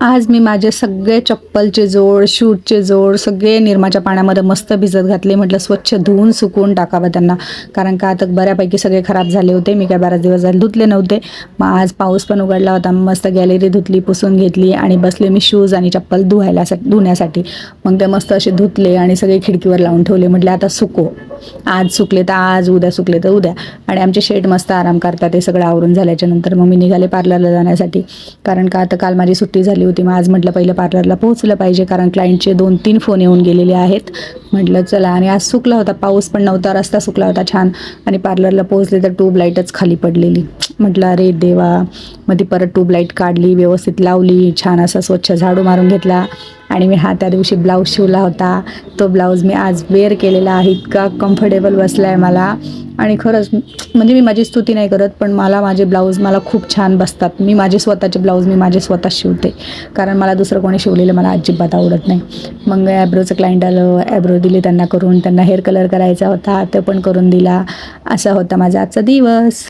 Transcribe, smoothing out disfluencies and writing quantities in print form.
आज मी माझे सगळे चप्पलचे जोड, शूजचे जोड सगळे निरमाच्या पाण्यामध्ये मस्त भिजत घातले. म्हटलं स्वच्छ धुवून सुकवून टाकावं त्यांना, कारण का आता बऱ्यापैकी सगळे खराब झाले होते. मी काय बराच दिवस झाले धुतले नव्हते. मग आज पाऊस पण उघडला होता. मस्त गॅलरी धुतली, पुसून घेतली आणि बसले मी शूज आणि चप्पल धुण्यासाठी. मग ते मस्त असे धुतले आणि सगळे खिडकीवर लावून ठेवले. म्हटले आता सुको, आज सुकले तर आज, उद्या सुकले तर उद्या. आणि आमचे शेड मस्त आराम करतात. ते सगळं आवरून झाल्याच्या नंतर मग मी निघाले पार्लरला जाण्यासाठी, कारण का आता काल माझी सुट्टी झाली होती. मग आज म्हटलं पहिलं पार्लरला पोहोचलं पाहिजे, कारण क्लायंटचे 2-3 फोन येऊन गेलेले आहेत. म्हटलं चला, आणि आज सुकला होता, पाऊस पण नव्हता, रस्ता सुकला होता छान. आणि पार्लरला पोहोचले तर ट्यूबलाईटच खाली पडलेली. म्हटलं अरे देवा. मग ती परत ट्यूबलाईट काढली, व्यवस्थित लावली, छान असा स्वच्छ झाडू मारून घेतला. आणि मी त्या दिवशी ब्लाऊज शिवला होता, तो ब्लाऊज मी आज वेअर केलेला आहे. इतका कम्फर्टेबल बसला आहे मला. आणि खरंच म्हणजे मी माझी स्तुती नाही करत, पण माझे ब्लाऊज मला खूप छान बसतात. मी माझे स्वतःचे ब्लाऊज माझे स्वतः शिवते, कारण मला दुसरं कोणी शिवलेलं मला अजिबात आवडत नाही. मग ॲब्रोचं क्लायंट आलं, ॲब्रो दिले त्यांना करून. त्यांना हेअर कलर करायचा होता, ते पण करून दिला. असा होता माझा आजचा दिवस.